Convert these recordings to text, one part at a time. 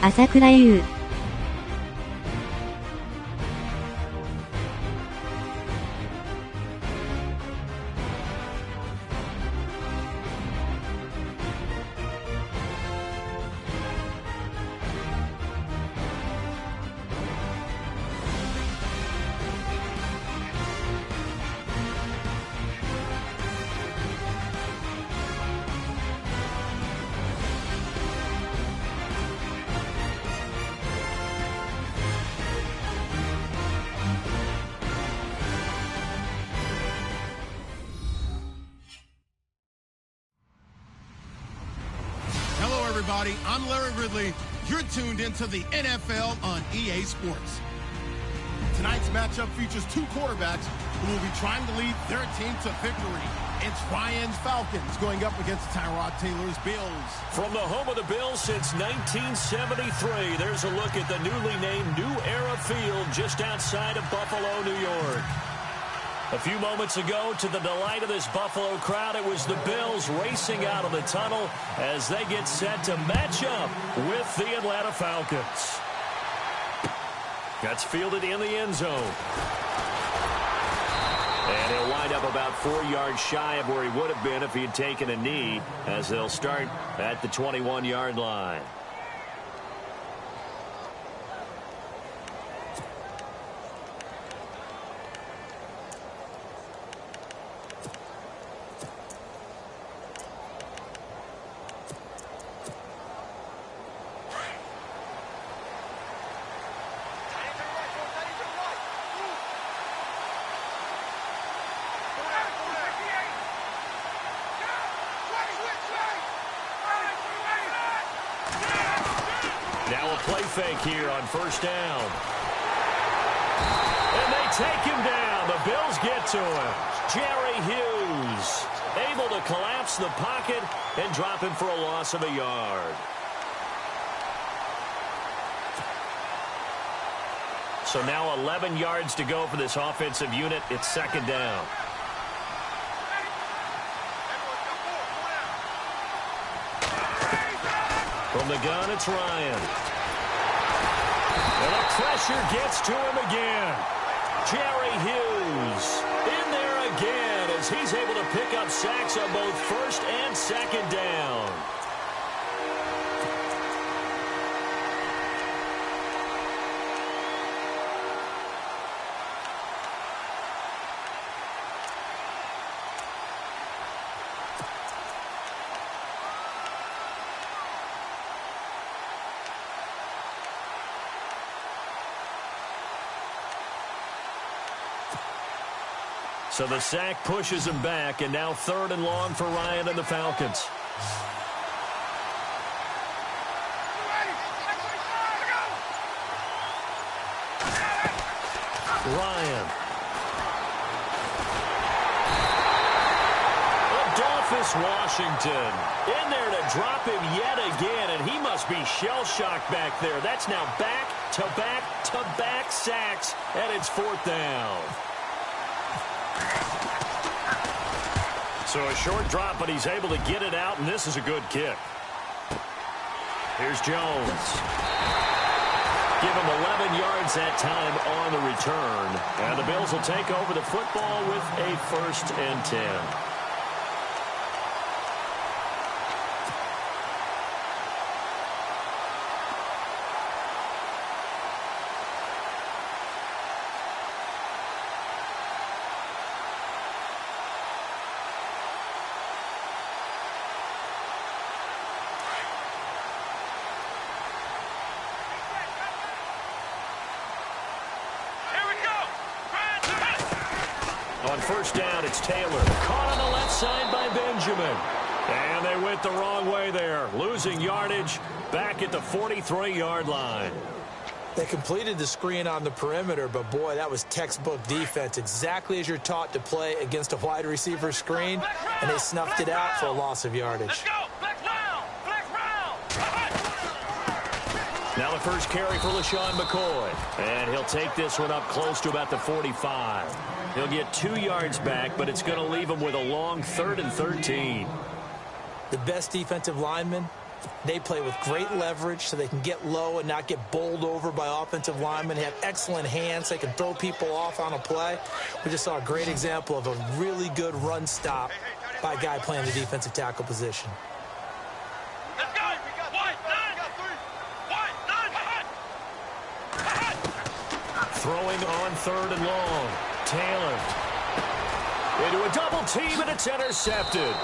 朝倉優。Everybody, I'm Larry Ridley. You're tuned into the NFL on EA Sports. Tonight's matchup features two quarterbacks who will be trying to lead their team to victory. It's Ryan's Falcons going up against Tyrod Taylor's Bills. From the home of the Bills since 1973, there's a look at the newly named New Era Field just outside of Buffalo, New York. A few moments ago, to the delight of this Buffalo crowd, it was the Bills racing out of the tunnel as they get set to match up with the Atlanta Falcons. That's fielded in the end zone. And he'll wind up about 4 yards shy of where he would have been if he had taken a knee, as they'll start at the 21-yard line. Now a play fake here on first down. And they take him down. The Bills get to him. Jerry Hughes able to collapse the pocket and drop him for a loss of a yard. So now 11 yards to go for this offensive unit. It's second down. From the gun, it's Ryan. And the pressure gets to him again. Jerry Hughes in there again as he's able to pick up sacks on both first and second down. So the sack pushes him back, and now 3rd and long for Ryan and the Falcons. Ryan. Adolphus Washington in there to drop him yet again, and he must be shell-shocked back there. That's now back-to-back-to-back sacks, and it's 4th down. So a short drop, but he's able to get it out, and this is a good kick. Here's Jones. Give him 11 yards that time on the return. And the Bills will take over the football with a 1st and 10. On first down, it's Taylor. Caught on the left side by Benjamin. And they went the wrong way there. Losing yardage back at the 43-yard line. They completed the screen on the perimeter, but boy, that was textbook defense. Exactly as you're taught to play against a wide receiver screen, and they snuffed it out for a loss of yardage. Now the first carry for LaShawn McCoy. And he'll take this one up close to about the 45. He'll get 2 yards back, but it's going to leave him with a long 3rd and 13. The best defensive lineman They play with great leverage so they can get low and not get bowled over by offensive linemen. They have excellent hands so they can throw people off on a play. We just saw a great example of a really good run stop by a guy playing the defensive tackle position. Throwing on 3rd and long. Taylor into a double team, and it's intercepted.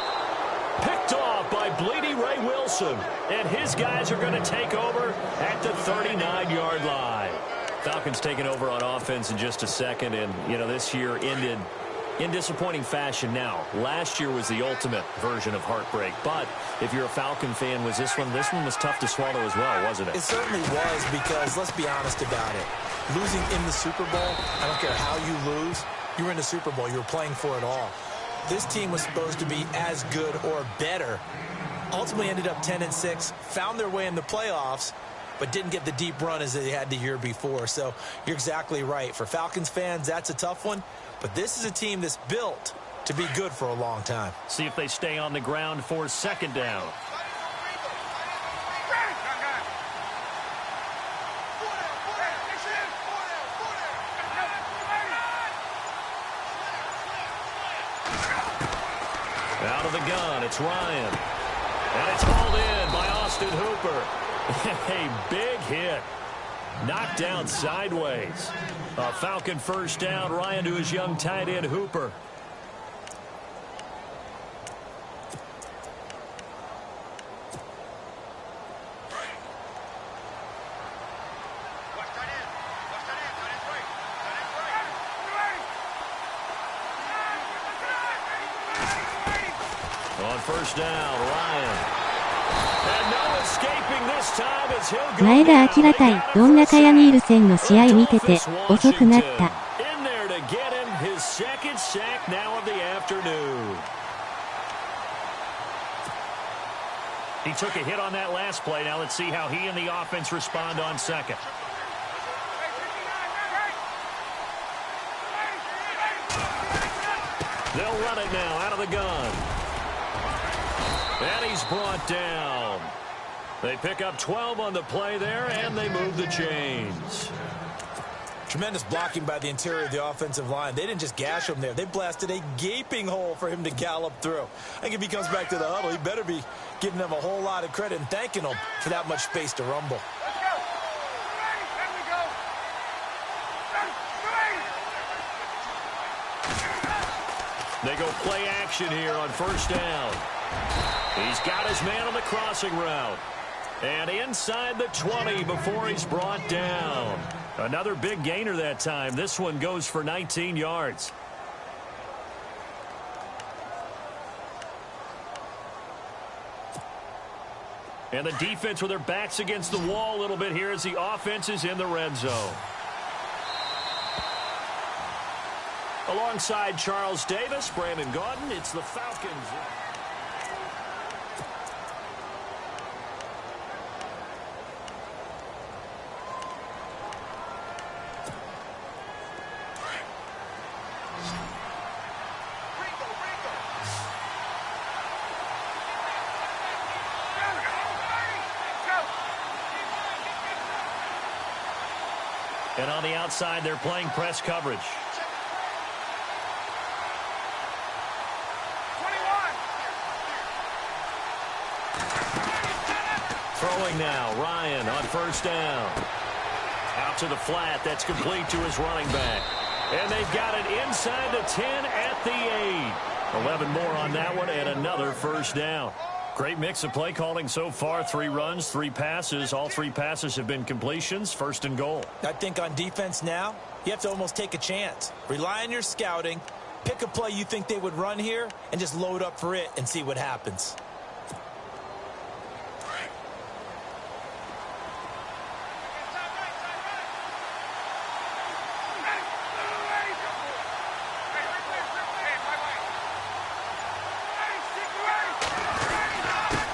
Picked off by Bleedy Ray Wilson. And his guys are going to take over at the 39-yard line. Falcons taking over on offense in just a second. And, you know, this year ended in disappointing fashion now. Last year was the ultimate version of heartbreak. But if you're a Falcon fan, was this one was tough to swallow as well, wasn't it? It certainly was, because let's be honest about it. Losing in the Super Bowl, I don't care how you lose, you were in the Super Bowl. You were playing for it all. This team was supposed to be as good or better. Ultimately ended up 10-6, found their way in the playoffs, but didn't get the deep run as they had the year before. So you're exactly right. For Falcons fans, that's a tough one. But this is a team that's built to be good for a long time. See if they stay on the ground for 2nd down. Out of the gun, it's Ryan. And it's hauled in by Austin Hooper. A big hit. Knocked down sideways. A Falcon 1st down. Ryan to his young tight end, Hooper. On 1st down, Ryan. And no escaping this time as he'll go 前田明対ロン・ナカヤ・ニールセンの試合見てて遅くなった。In there to get him his 2nd sack now of the afternoon. He took a hit on that last play. Now let's see how he and the offense respond on 2nd. They'll run it now out of the gun. And he's brought down. They pick up 12 on the play there, and they move the chains. Tremendous blocking by the interior of the offensive line. They didn't just gash him there. They blasted a gaping hole for him to gallop through. I think if he comes back to the huddle, he better be giving them a whole lot of credit and thanking them for that much space to rumble. They go play action here on 1st down. He's got his man on the crossing route. And inside the 20 before he's brought down. Another big gainer that time. This one goes for 19 yards. And the defense with their backs against the wall a little bit here as the offense is in the red zone. Alongside Charles Davis, Brandon Gaudin, it's the Falcons. And on the outside, they're playing press coverage. Throwing now, Ryan on 1st down. Out to the flat, that's complete to his running back. And they've got it inside the 10 at the 8. 11 more on that one and another 1st down. Great mix of play calling so far. 3 runs, 3 passes. All 3 passes have been completions. 1st and goal. I think on defense now, you have to almost take a chance. Rely on your scouting. Pick a play you think they would run here and just load up for it and see what happens.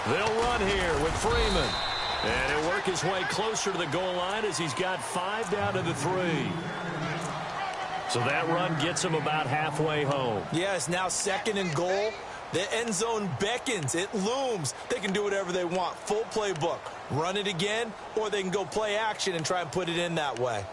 They'll run here with Freeman. And he'll work his way closer to the goal line as he's got 5 down to the 3. So that run gets him about halfway home. Yeah, it's now 2nd and goal. The end zone beckons. It looms. They can do whatever they want. Full playbook. Run it again, or they can go play action and try and put it in that way.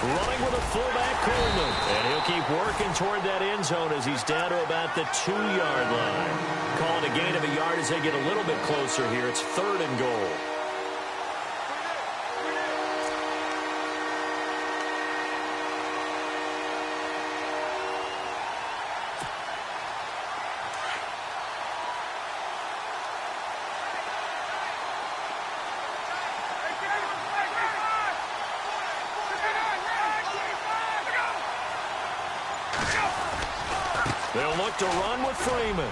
Running with a fullback, Coleman. And he'll keep working toward that end zone as he's down to about the 2-yard line. Calling a gain of a yard as they get a little bit closer here. It's 3rd and goal. They'll look to run with Freeman.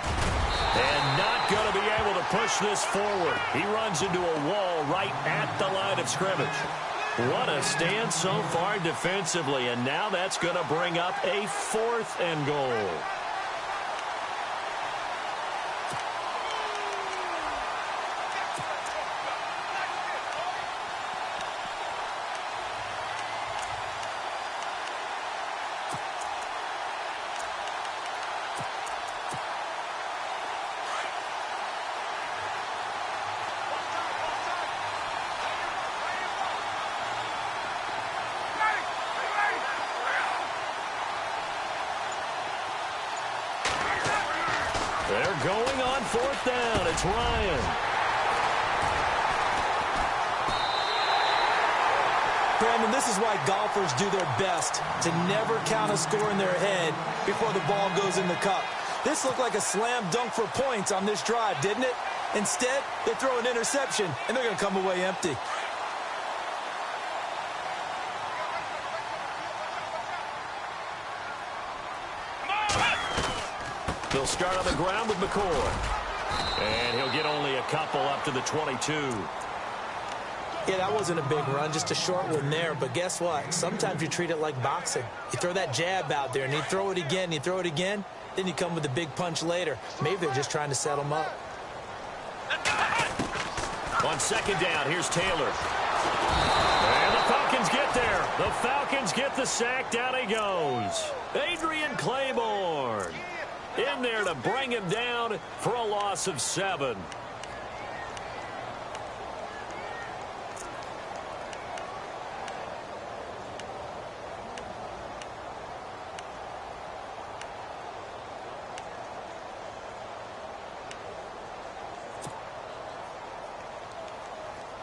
And not going to be able to push this forward. He runs into a wall right at the line of scrimmage. What a stand so far defensively. And now that's going to bring up a 4th and goal. They're going on 4th down. It's Ryan. Brandon, this is why golfers do their best to never count a score in their head before the ball goes in the cup. This looked like a slam dunk for points on this drive, didn't it? Instead, they throw an interception, and they're going to come away empty. They'll start on the ground with McCoy. And he'll get only a couple up to the 22. Yeah, that wasn't a big run, just a short one there. But guess what? Sometimes you treat it like boxing. You throw that jab out there, and you throw it again, you throw it again, then you come with a big punch later. Maybe they're just trying to set him up. On 2nd down, here's Taylor. And the Falcons get there. The Falcons get the sack. Down he goes. Adrian Claiborne in there to bring him down for a loss of 7.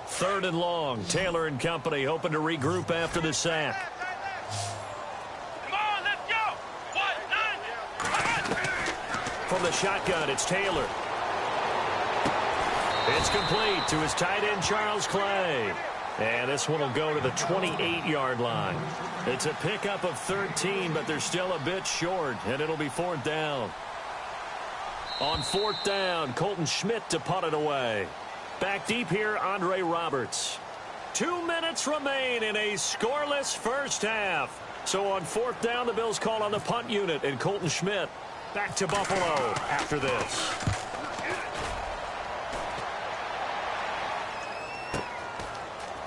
Third and long. Taylor and company hoping to regroup after the sack. From the shotgun, it's Taylor. It's complete to his tight end, Charles Clay. And this one will go to the 28-yard line. It's a pickup of 13, but they're still a bit short, and it'll be 4th down. On 4th down, Colton Schmidt to punt it away. Back deep here, Andre Roberts. 2 minutes remain in a scoreless first half. So on 4th down, the Bills call on the punt unit, and Colton Schmidt back to Buffalo after this.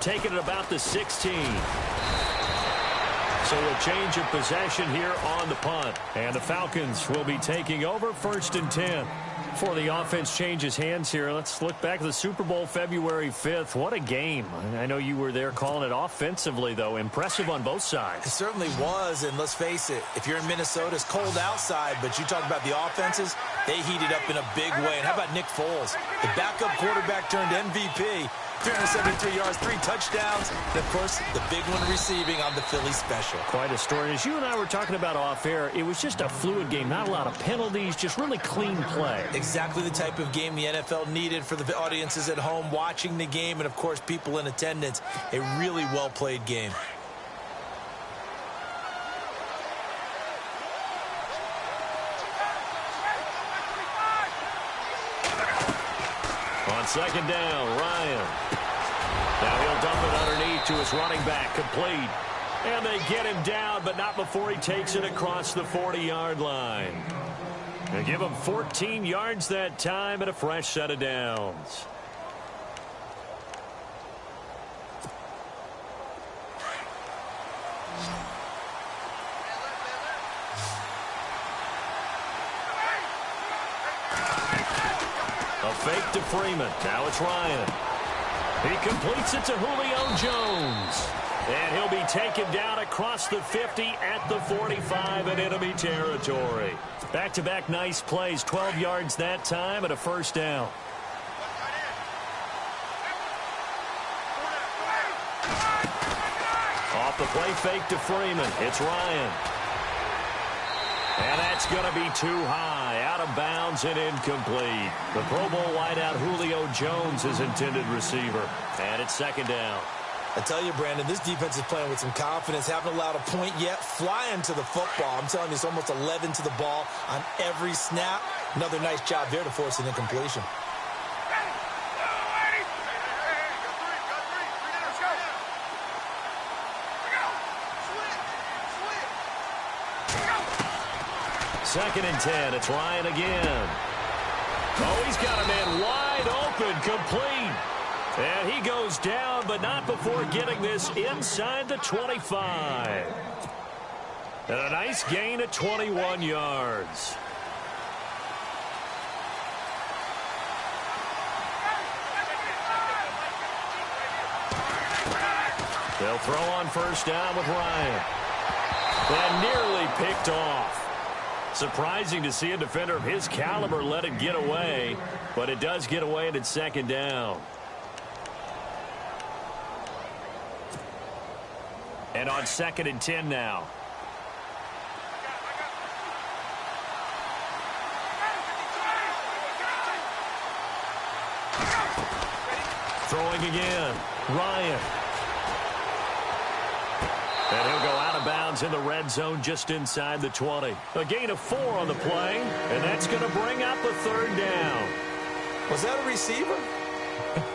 Taking it about the 16. So a change of possession here on the punt. And the Falcons will be taking over 1st and 10. Before the offense changes hands here, let's look back at the Super Bowl February 5th. What a game. I know you were there calling it offensively, though. Impressive on both sides. It certainly was, and let's face it, if you're in Minnesota, it's cold outside, but you talk about the offenses, they heated up in a big way. And how about Nick Foles? The backup quarterback turned MVP. 373 yards, 3 touchdowns, and, of course, the big one receiving on the Philly special. Quite a story. As you and I were talking about off air, it was just a fluid game. Not a lot of penalties, just really clean play. Exactly the type of game the NFL needed for the audiences at home watching the game and, of course, people in attendance. A really well-played game. On 2nd down, Ryan. Now he'll dump it underneath to his running back, complete. And they get him down, but not before he takes it across the 40-yard line. They give him 14 yards that time and a fresh set of downs. A fake to Freeman. Now it's Ryan. He completes it to Julio Jones. And he'll be taken down across the 50 at the 45 in enemy territory. Back-to-back nice plays, 12 yards that time and a first down. Off the play fake to Freeman. It's Ryan. And that's going to be too high, out of bounds and incomplete. The Pro Bowl wideout Julio Jones is intended receiver. And it's second down. I tell you, Brandon, this defense is playing with some confidence. Haven't allowed a point yet. Flying to the football. I'm telling you, it's almost 11 to the ball on every snap. Another nice job there to force an incompletion. Second and 10. It's Ryan again. Oh, he's got a man wide open, complete. And he goes down, but not before getting this inside the 25. And a nice gain of 21 yards. They'll throw on first down with Ryan. And nearly picked off. Surprising to see a defender of his caliber let it get away, but it does get away and it's second down. And on second and 10 now. Throwing again. Ryan. And he'll go out of bounds in the red zone just inside the 20. A gain of 4 on the play, and that's going to bring up a third down. Was that a receiver?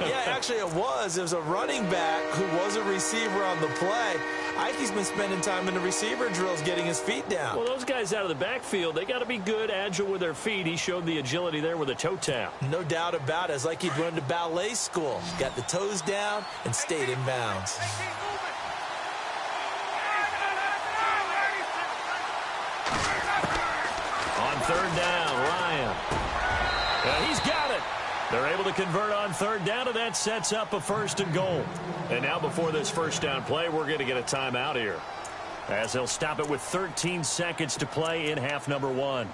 Yeah, actually it was. It was a running back who was a receiver on the play. Ike's been spending time in the receiver drills getting his feet down. Well, those guys out of the backfield, they got to be good, agile with their feet. He showed the agility there with a toe tap. No doubt about it. It's like he'd run to ballet school. Got the toes down and stayed in bounds. On third down, Ryan. He's got it. They're able to convert on third down, and that sets up a first and goal. And now before this first down play, we're going to get a timeout here, as they'll stop it with 13 seconds to play in half number 1.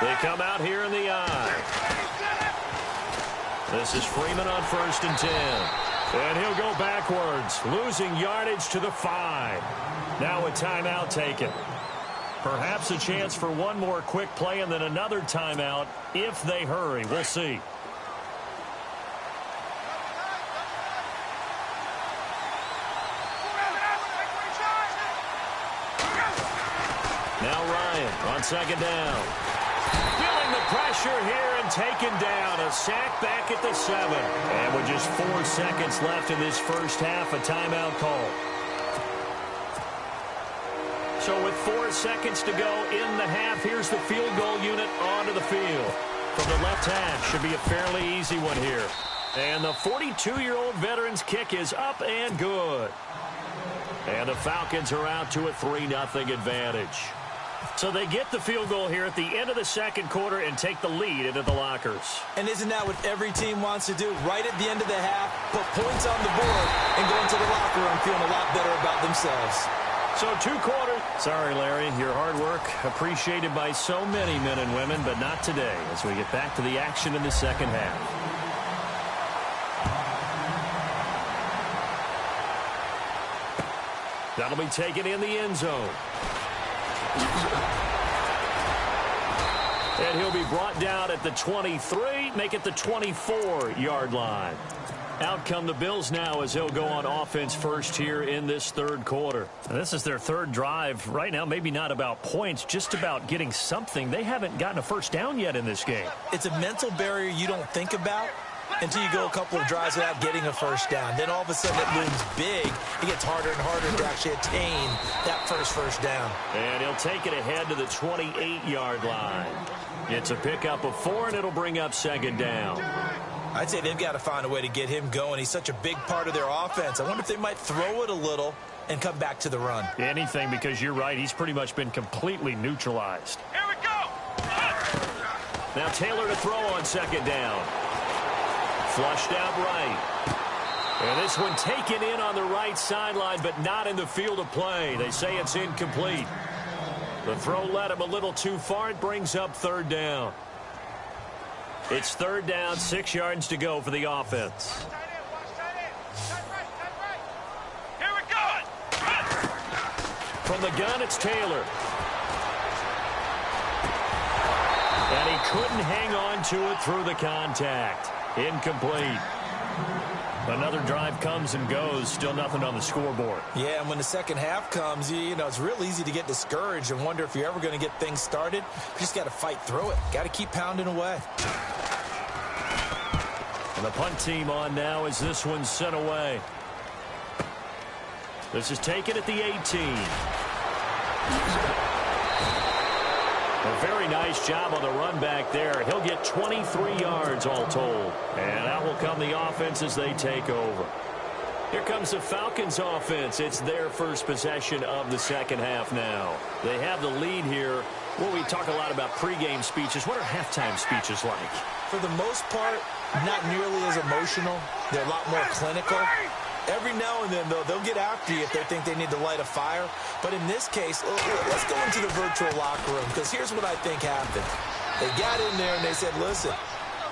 They come out here in the eye. This is Freeman on first and 10. And he'll go backwards, losing yardage to the 5. Now a timeout taken. Perhaps a chance for one more quick play and then another timeout if they hurry. We'll see. Now Ryan on second down. Feeling the pressure here and taken down. A sack back at the 7. And with just 4 seconds left in this first half, a timeout call. So with 4 seconds to go in the half, here's the field goal unit onto the field. From the left half, should be a fairly easy one here. And the 42-year-old veteran's kick is up and good. And the Falcons are out to a 3-0 advantage. So they get the field goal here at the end of the second quarter and take the lead into the lockers. And isn't that what every team wants to do? Right at the end of the half, put points on the board and go into the locker room feeling a lot better about themselves. So 2 quarters. Sorry, Larry, your hard work appreciated by so many men and women, but not today as we get back to the action in the second half. That'll be taken in the end zone. And he'll be brought down at the 23, make it the 24-yard line. Out come the Bills now as they'll go on offense first here in this third quarter. And this is their third drive. Right now, maybe not about points, just about getting something. They haven't gotten a first down yet in this game. It's a mental barrier you don't think about until you go a couple of drives without getting a first down. Then all of a sudden it looms big. It gets harder and harder to actually attain that first down. And he'll take it ahead to the 28-yard line. It's a pickup of 4, and it'll bring up second down. I'd say they've got to find a way to get him going. He's such a big part of their offense. I wonder if they might throw it a little and come back to the run. Anything, because you're right. He's pretty much been completely neutralized. Here we go. Now Taylor to throw on second down. Flushed out right. And this one taken in on the right sideline, but not in the field of play. They say it's incomplete. The throw led him a little too far. It brings up third down. It's third down, 6 yards to go for the offense. Here we go. From the gun, it's Taylor. And he couldn't hang on to it through the contact. Incomplete. Another drive comes and goes. Still nothing on the scoreboard. Yeah, and when the second half comes, you know, it's real easy to get discouraged and wonder if you're ever going to get things started. You just got to fight through it. Got to keep pounding away. And the punt team on now as this one's sent away. This is taken at the 18. A very nice job on the run back there. He'll get 23 yards all told. And out will come the offense as they take over. Here comes the Falcons offense. It's their first possession of the second half now. They have the lead here. Well, we talk a lot about pregame speeches. What are halftime speeches like? For the most part, not nearly as emotional. They're a lot more clinical. Every now and then, though, they'll get after you if they think they need to light a fire. But in this case, let's go into the virtual locker room, because here's what I think happened. They got in there and they said, listen,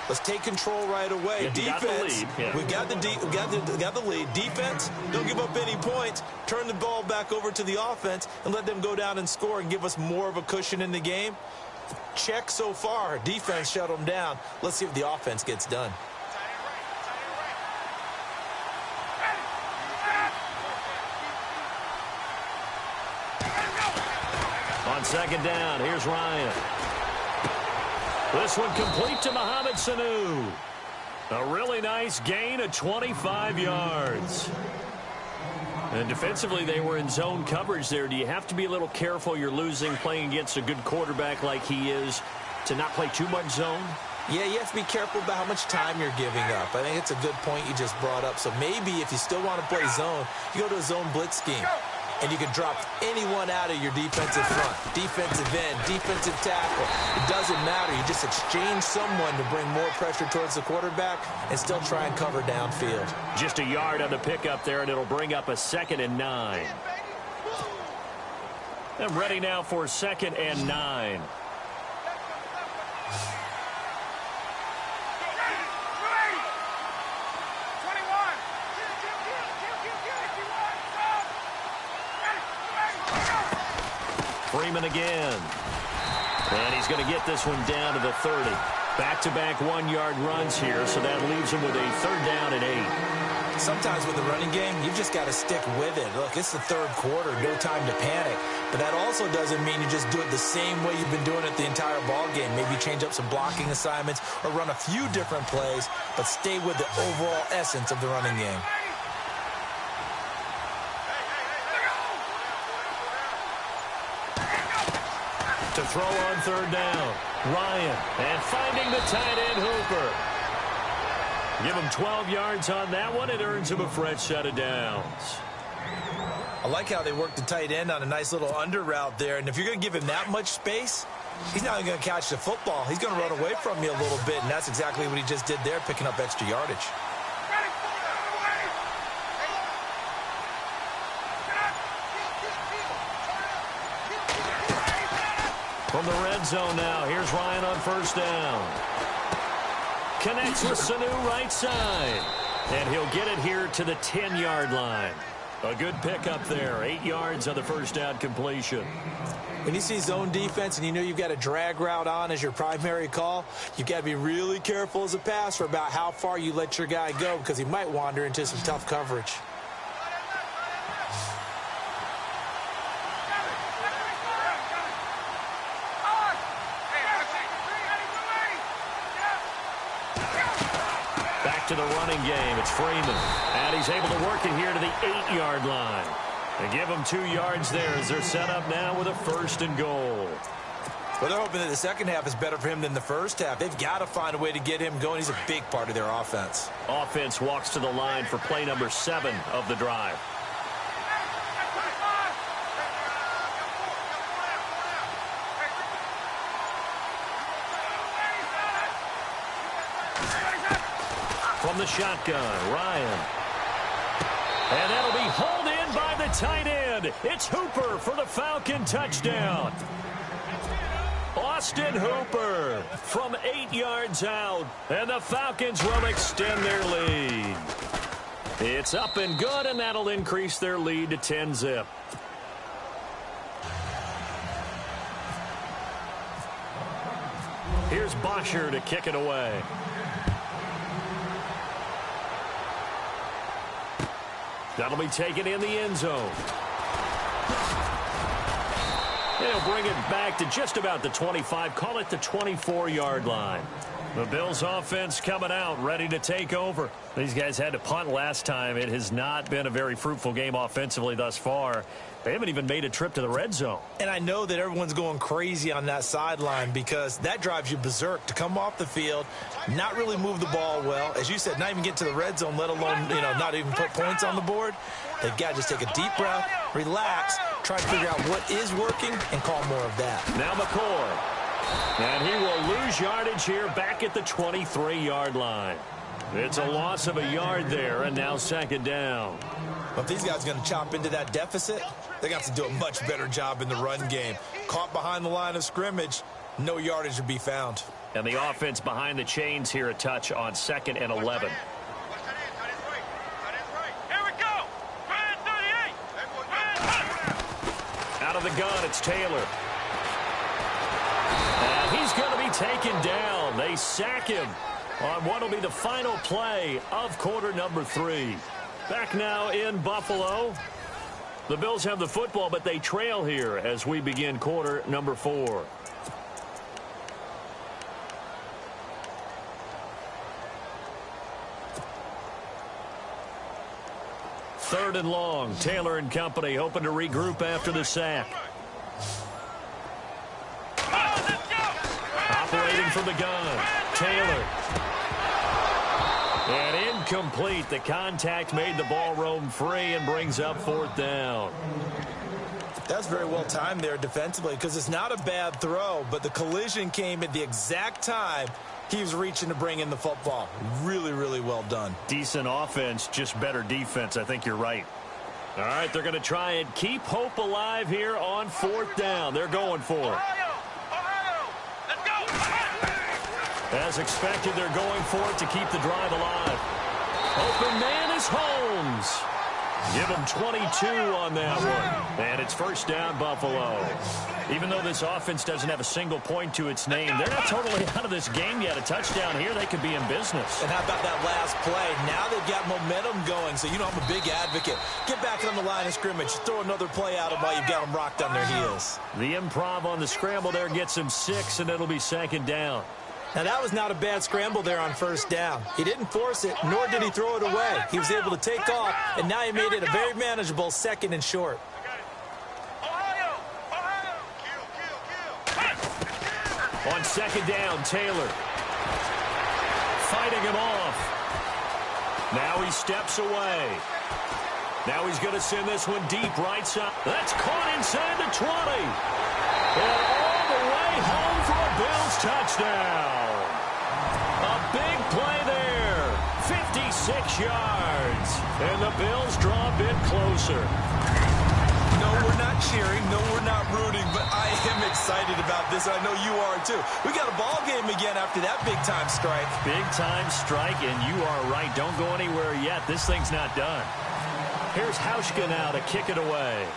let's take control right away. Defense, we've got the lead. Defense, don't give up any points. Turn the ball back over to the offense and let them go down and score and give us more of a cushion in the game. Check so far. Defense shut them down. Let's see if the offense gets done. On second down, here's Ryan. This one complete to Mohamed Sanu. A really nice gain of 25 yards. And defensively, they were in zone coverage there. Do you have to be a little careful? You're losing, playing against a good quarterback like he is, to not play too much zone? Yeah, you have to be careful about how much time you're giving up. I think it's a good point you just brought up. So maybe if you still want to play zone, you go to a zone blitz scheme. And you can drop anyone out of your defensive front. Defensive end, defensive tackle. It doesn't matter. You just exchange someone to bring more pressure towards the quarterback and still try and cover downfield. Just a yard on the pickup there, and it'll bring up a 2nd and 9. And ready now for 2nd and 9. Freeman again. And he's going to get this one down to the 30. Back-to-back 1-yard runs here, so that leaves him with a 3rd down and 8. Sometimes with the running game, you've just got to stick with it. Look, it's the third quarter, no time to panic. But that also doesn't mean you just do it the same way you've been doing it the entire ball game. Maybe change up some blocking assignments or run a few different plays, but stay with the overall essence of the running game. To throw on 3rd down, Ryan, and finding the tight end Hooper. Give him 12 yards on that one. It earns him a fresh set of downs. I like how they work the tight end on a nice little under route there. And if you're going to give him that much space, he's not going to catch the football. He's going to run away from you a little bit, and that's exactly what he just did there, picking up extra yardage. From the red zone now, here's Ryan on 1st down. Connects with Sanu right side. And he'll get it here to the 10-yard line. A good pickup there. 8 yards on the first down completion. When you see zone defense and you know you've got a drag route on as your primary call, you've got to be really careful as a passer about how far you let your guy go because he might wander into some tough coverage. Back to the running game. It's Freeman. And he's able to work it here to the 8-yard line. They give him 2 yards there as they're set up now with a 1st and goal. Well, they're hoping that the second half is better for him than the first half. They've got to find a way to get him going. He's a big part of their offense. Offense walks to the line for play number 7 of the drive. From the shotgun, Ryan. And that'll be hauled in by the tight end. It's Hooper for the Falcon touchdown. Austin Hooper from 8 yards out. And the Falcons will extend their lead. It's up and good, and that'll increase their lead to 10-zip. Here's Bosher to kick it away. That'll be taken in the end zone. They'll bring it back to just about the 25, call it the 24-yard line. The Bills offense coming out, ready to take over. These guys had to punt last time. It has not been a very fruitful game offensively thus far. They haven't even made a trip to the red zone. And I know that everyone's going crazy on that sideline because that drives you berserk to come off the field, not really move the ball well. As you said, not even get to the red zone, let alone, not even put points on the board. They've got to just take a deep breath, relax, try to figure out what is working, and call more of that. Now McCoy. And he will lose yardage here back at the 23-yard line. It's a loss of a yard there, and now 2nd down. Well, if these guys are going to chop into that deficit, they're going to have to do a much better job in the run game. Caught behind the line of scrimmage, no yardage to be found. And the offense behind the chains here a touch on 2nd and 11. Out of the gun, it's Taylor. And he's going to be taken down. They sack him on what will be the final play of quarter number 3. Back now in Buffalo. The Bills have the football, but they trail here as we begin quarter number 4. Third and long. Taylor and company hoping to regroup after the sack. Operating from the gun. Taylor. And incomplete. The contact made the ball roam free and brings up 4th down. That's very well timed there defensively because it's not a bad throw, but the collision came at the exact time he was reaching to bring in the football. Really, really well done. Decent offense, just better defense. I think you're right. All right, they're going to try and keep hope alive here on 4th down. They're going for it. As expected, they're going for it to keep the drive alive. Open man is Holmes. Give him 22 on that one. And it's 1st down, Buffalo. Even though this offense doesn't have a single point to its name, they're not totally out of this game yet. A touchdown here, they could be in business. And how about that last play? Now they've got momentum going, so I'm a big advocate. Get back on the line of scrimmage. Throw another play at them while you've got them rocked on their heels. The improv on the scramble there gets him 6, and it'll be 2nd down. Now, that was not a bad scramble there on 1st down. He didn't force it, nor did he throw it away. He was able to take off, and now he made it a very manageable 2nd and short. On 2nd down, Taylor. Fighting him off. Now he steps away. Now he's going to send this one deep right side. That's caught inside the 20. And all the way home for a Bills touchdown. A big play there. 56 yards. And the Bills draw a bit closer. No, we're not cheering. No, we're not rooting. But I am excited about this. I know you are, too. We got a ball game again after that big-time strike. Big-time strike, and you are right. Don't go anywhere yet. This thing's not done. Here's Hauschka now to kick it away.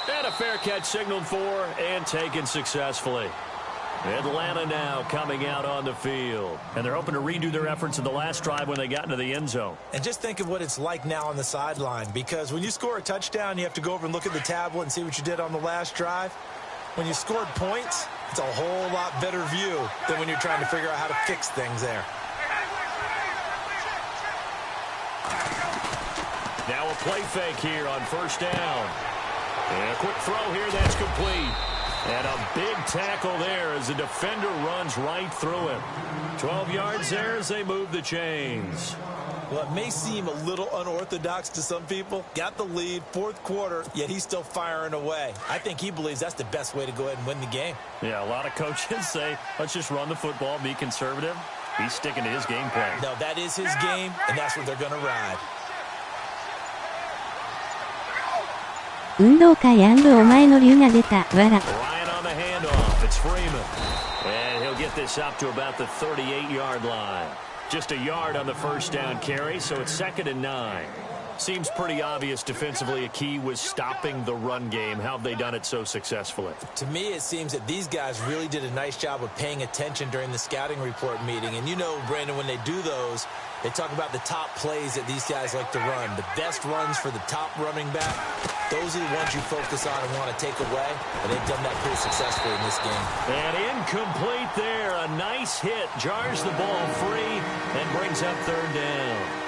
And a fair catch signaled for and taken successfully. Atlanta now coming out on the field. And they're hoping to redo their efforts in the last drive when they got into the end zone. And just think of what it's like now on the sideline, because when you score a touchdown, you have to go over and look at the tablet and see what you did on the last drive. When you scored points, it's a whole lot better view than when you're trying to figure out how to fix things there. Now a play fake here on first down. And a quick throw here, that's complete. And a big tackle there as the defender runs right through him. 12 yards there as they move the chains. Well, it may seem a little unorthodox to some people. Got the lead, fourth quarter, yet he's still firing away. I think he believes that's the best way to go ahead and win the game. Yeah, a lot of coaches say, let's just run the football, be conservative. He's sticking to his game plan. No, that is his game, and that's what they're going to ride. 運動会&お前の竜が出た、わら。Ryan on the handoff, it's Freeman. And he'll get this up to about the 38-yard line. Just a yard on the first down carry, so it's 2nd and 9. Seems pretty obvious defensively a key was stopping the run game. How have they done it so successfully? To me, it seems that these guys really did a nice job of paying attention during the scouting report meeting. And you know, Brandon, when they do those, they talk about the top plays that these guys like to run. The best runs for the top running back, those are the ones you focus on and want to take away. And they've done that pretty successfully in this game. And incomplete there. A nice hit. Jars the ball free and brings up 3rd down.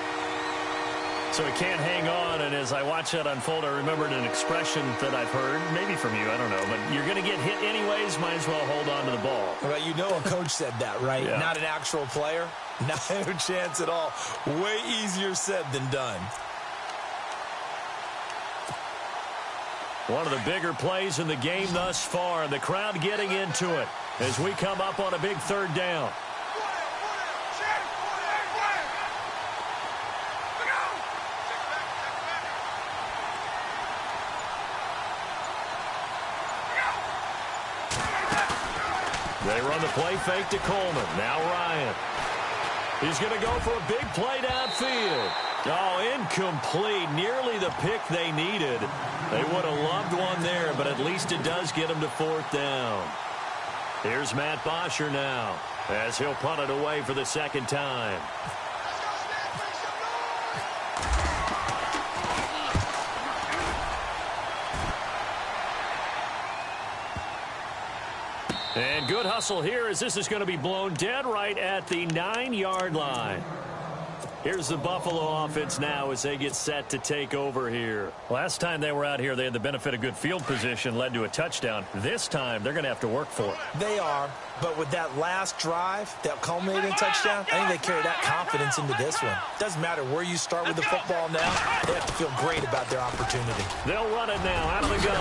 So he can't hang on, and as I watch that unfold, I remembered an expression that I've heard, maybe from you, I don't know, but you're going to get hit anyways, might as well hold on to the ball. Well, you know a coach said that, right? Yeah. Not an actual player. Not a chance at all. Way easier said than done. One of the bigger plays in the game thus far, and the crowd getting into it as we come up on a big 3rd down. They run the play fake to Coleman. Now Ryan. He's going to go for a big play downfield. Oh, incomplete. Nearly the pick they needed. They would have loved one there, but at least it does get them to 4th down. Here's Matt Bosher now as he'll punt it away for the 2nd time. And good hustle here as this is going to be blown dead right at the 9-yard line. Here's the Buffalo offense now as they get set to take over here. Last time they were out here, they had the benefit of good field position, led to a touchdown. This time, they're going to have to work for it. They are, but with that last drive that culminated in touchdown, I think they carry that confidence into this one. Doesn't matter where you start with the football now, they have to feel great about their opportunity. They'll run it now out of the gun.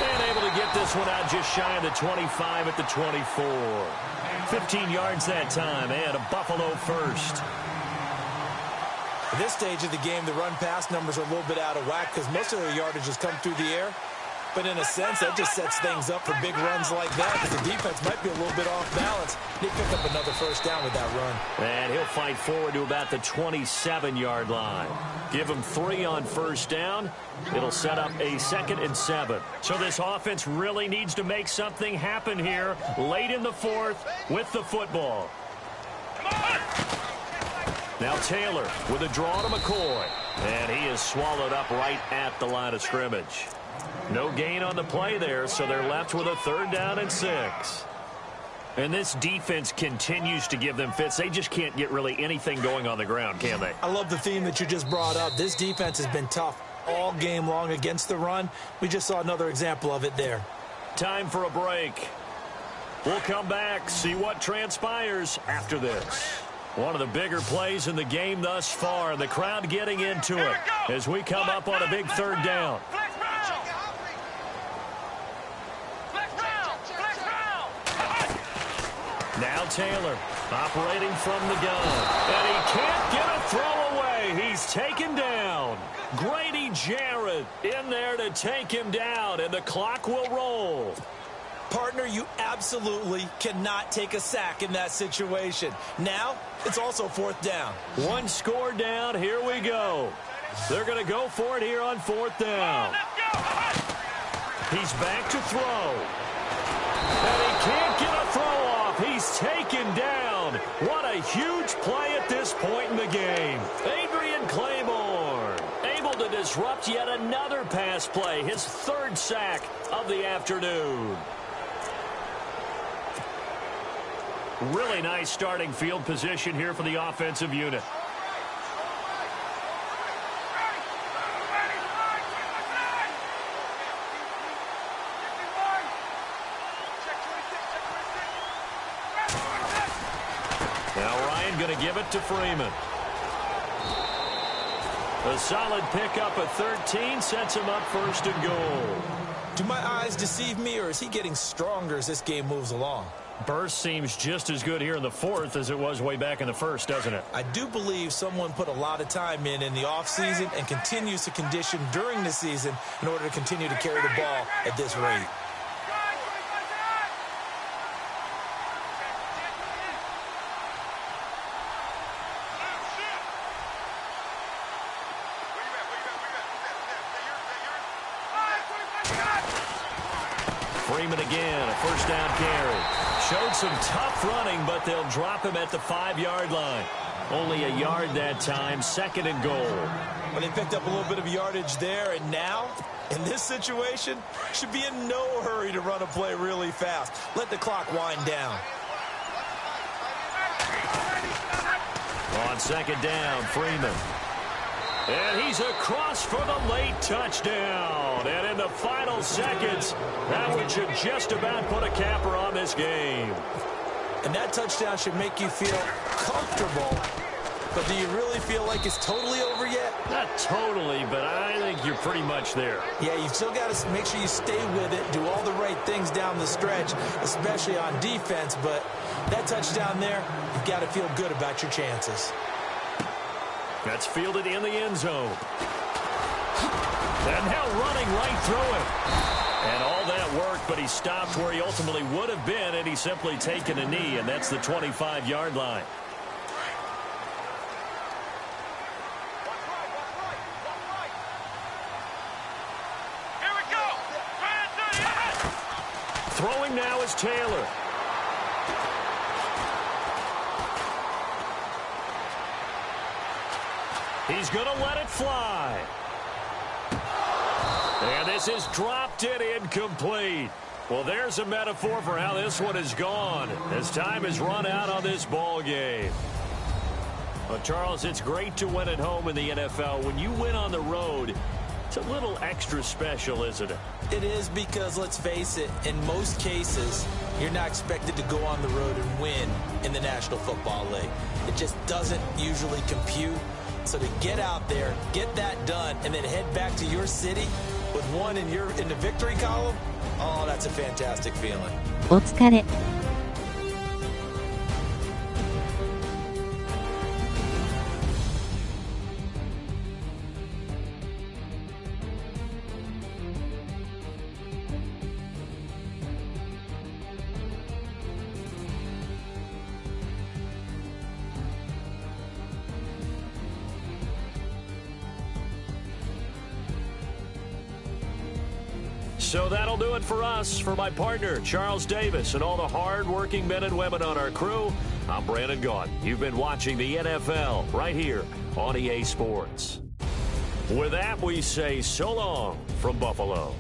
And able to get this one out just shy of the 25 at the 24. 15 yards that time and a Buffalo first. At this stage of the game, the run-pass numbers are a little bit out of whack because most of their yardage has come through the air. But in a sense, that just sets things up for big runs like that because the defense might be a little bit off balance. They pick up another first down with that run. And he'll fight forward to about the 27-yard line. Give him 3 on first down. It'll set up a 2nd and 7. So this offense really needs to make something happen here late in the 4th with the football. Come on! Now Taylor with a draw to McCoy. And he is swallowed up right at the line of scrimmage. No gain on the play there, so they're left with a 3rd down and 6. And this defense continues to give them fits. They just can't get really anything going on the ground, can they? I love the theme that you just brought up. This defense has been tough all game long against the run. We just saw another example of it there. Time for a break. We'll come back, see what transpires after this. One of the bigger plays in the game thus far. The crowd getting into it as we come up on a big 3rd down. Now Taylor operating from the gun. And he can't get a throw away. He's taken down. Grady Jarrett in there to take him down, and the clock will roll. Partner, you absolutely cannot take a sack in that situation. Now, it's also 4th down. One score down. Here we go. They're going to go for it here on 4th down. He's back to throw. And he can't get a throw off. He's taken down. What a huge play at this point in the game. Adrian Claiborne able to disrupt yet another pass play. His 3rd sack of the afternoon. Really nice starting field position here for the offensive unit. Now Ryan going to give it to Freeman. A solid pickup at 13 sets him up 1st and goal. Do my eyes deceive me, or is he getting stronger as this game moves along? Burst seems just as good here in the 4th as it was way back in the 1st, doesn't it? I do believe someone put a lot of time in the offseason and continues to condition during the season in order to continue to carry the ball at this rate. Freeman again, a 1st down carry. Showed some tough running, but they'll drop him at the 5-yard line. Only a yard that time, 2nd and goal. Well, they picked up a little bit of yardage there, and now, in this situation, should be in no hurry to run a play really fast. Let the clock wind down. On 2nd down, Freeman. And he's across for the late touchdown. And in the final seconds, that one should just about put a capper on this game. And that touchdown should make you feel comfortable. But do you really feel like it's totally over yet? Not totally, but I think you're pretty much there. Yeah, you've still got to make sure you stay with it, do all the right things down the stretch, especially on defense. But that touchdown there, you've got to feel good about your chances. That's fielded in the end zone. And now running right through it. And all that work, but he stopped where he ultimately would have been, and he's simply taken a knee, and that's the 25-yard line. Here we go. Throwing now is Taylor. He's going to let it fly. And this is dropped it incomplete. Well, there's a metaphor for how this one is gone as time has run out on this ball game. Well, Charles, it's great to win at home in the NFL. When you win on the road, it's a little extra special, isn't it? It is, because, let's face it, in most cases, you're not expected to go on the road and win in the National Football League. It just doesn't usually compute. So to get out there, get that done, and then head back to your city with one in the victory column, oh, that's a fantastic feeling. お疲れ。So that'll do it for us. For my partner, Charles Davis, and all the hard-working men and women on our crew, I'm Brandon Gaudin. You've been watching the NFL right here on EA Sports. With that, we say so long from Buffalo.